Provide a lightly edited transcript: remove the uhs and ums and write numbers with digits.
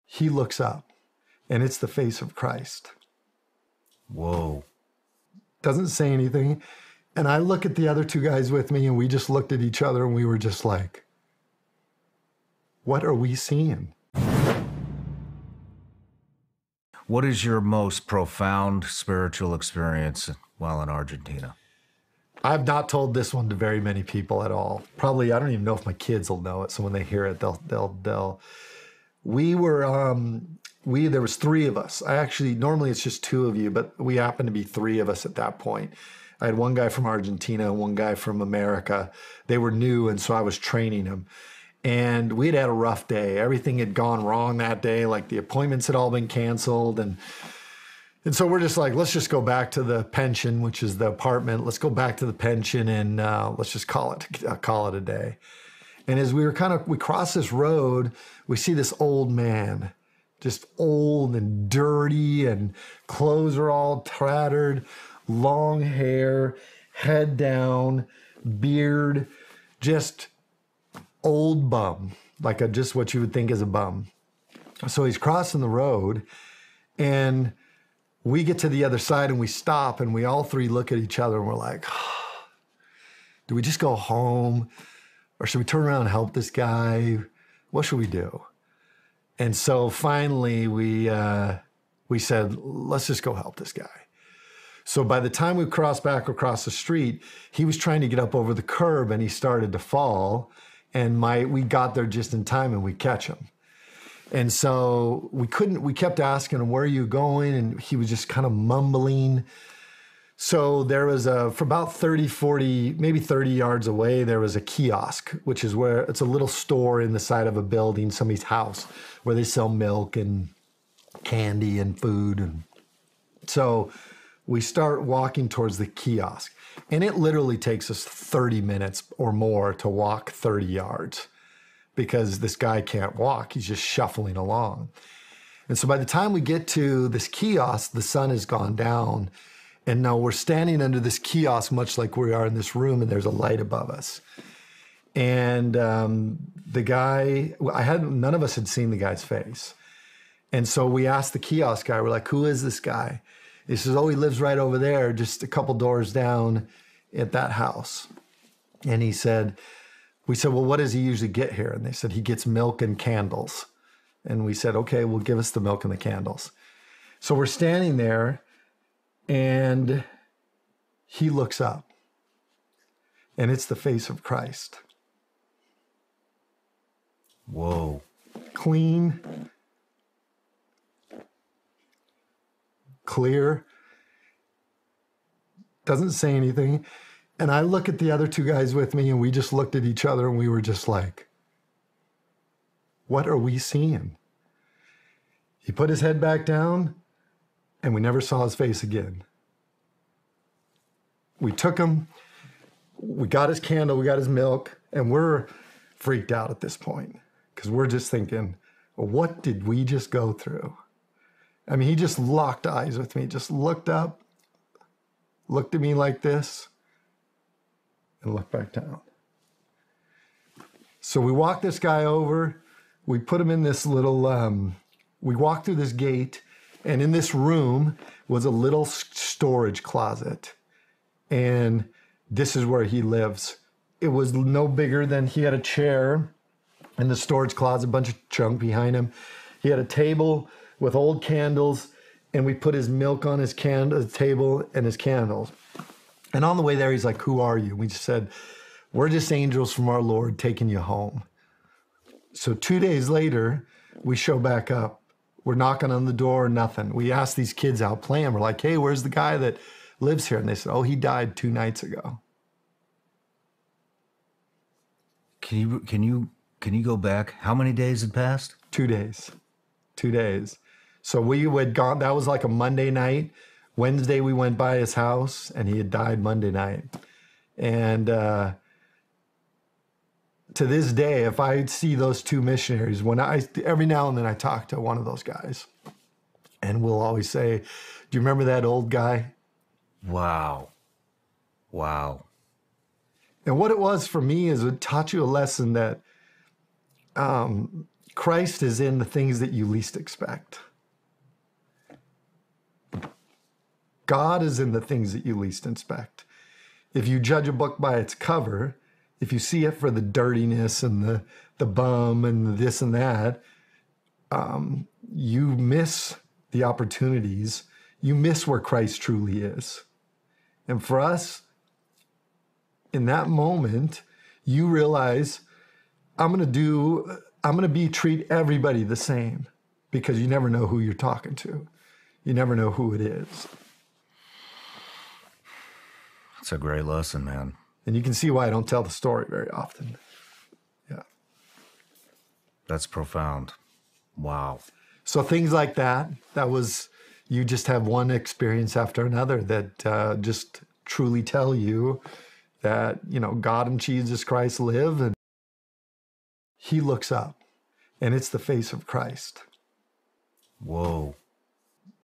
He looks up, and it's the face of Christ. Whoa. Doesn't say anything. And I look at the other two guys with me, and we just looked at each other, and we were just like, what are we seeing? What is your most profound spiritual experience while in Argentina? I've not told this one to very many people at all. Probably, I don't even know if my kids will know it. So when they hear it, there was three of us. Normally it's just two of you, but we happened to be three of us at that point. I had one guy from Argentina, one guy from America. They were new, and so I was training them. And we'd had a rough day. Everything had gone wrong that day. Like the appointments had all been canceled. And so we're just like, let's just go back to the pension, which is the apartment. Let's go back to the pension and let's just call it a day. And as we cross this road, we see this old man, just old and dirty, and clothes are all tattered, long hair, head down, beard, just old bum, like just what you would think is a bum. So he's crossing the road, and we get to the other side and we stop, and we all three look at each other and we're like, do we just go home, or should we turn around and help this guy? What should we do? And so finally we said, let's just go help this guy. So by the time we crossed back across the street, he was trying to get up over the curb and he started to fall. And we got there just in time and we catch him. And so we kept asking him, where are you going? And he was just kind of mumbling. So there was for about 30, 40, maybe 30 yards away, there was a kiosk, which is where it's a little store in the side of a building, somebody's house, where they sell milk and candy and food. And so we start walking towards the kiosk, and it literally takes us 30 minutes or more to walk 30 yards because this guy can't walk. He's just shuffling along. And so by the time we get to this kiosk, the sun has gone down. And now we're standing under this kiosk, much like we are in this room, and there's a light above us. And the guy, none of us had seen the guy's face. And so we asked the kiosk guy, we're like, who is this guy? He says, oh, he lives right over there, just a couple doors down at that house. And we said, well, what does he usually get here? And they said, he gets milk and candles. And we said, okay, well, give us the milk and the candles. So we're standing there, and he looks up, and it's the face of Christ. Whoa. Clean, clear, doesn't say anything. And I look at the other two guys with me, and we just looked at each other, and we were just like, what are we seeing? He put his head back down, and we never saw his face again. We took him, we got his candle, we got his milk, and we're freaked out at this point because we're just thinking, well, what did we just go through? I mean, he just locked eyes with me, just looked up, looked at me like this, and looked back down. So we walked this guy over, we put him in this little, we walked through this gate, and in this room was a little storage closet. And this is where he lives. It was no bigger than, he had a chair in the storage closet, a bunch of junk behind him. He had a table with old candles, and we put his milk on his table and his candles. And on the way there, he's like, who are you? We just said, we're just angels from our Lord taking you home. So 2 days later, we show back up. We're knocking on the door, nothing. We asked these kids out playing. We're like, hey, where's the guy that lives here? And they said, oh, he died 2 nights ago. Can you go back? How many days had passed? 2 days. 2 days. So we had gone, that was like a Monday night. Wednesday, we went by his house, and he had died Monday night. And to this day, if I see those two missionaries, every now and then I talk to one of those guys, and we'll always say, do you remember that old guy? Wow. Wow. And what it was for me is it taught you a lesson that Christ is in the things that you least expect. God is in the things that you least expect. If you judge a book by its cover, if you see it for the dirtiness and the bum and the this and that, you miss the opportunities. You miss where Christ truly is. And for us, in that moment, you realize I'm going to treat everybody the same, because you never know who you're talking to. You never know who it is. It's a great lesson, man. And you can see why I don't tell the story very often. Yeah. That's profound. Wow. So things like that, you just have one experience after another that just truly tell you that, God and Jesus Christ live, and he looks up, and it's the face of Christ. Whoa.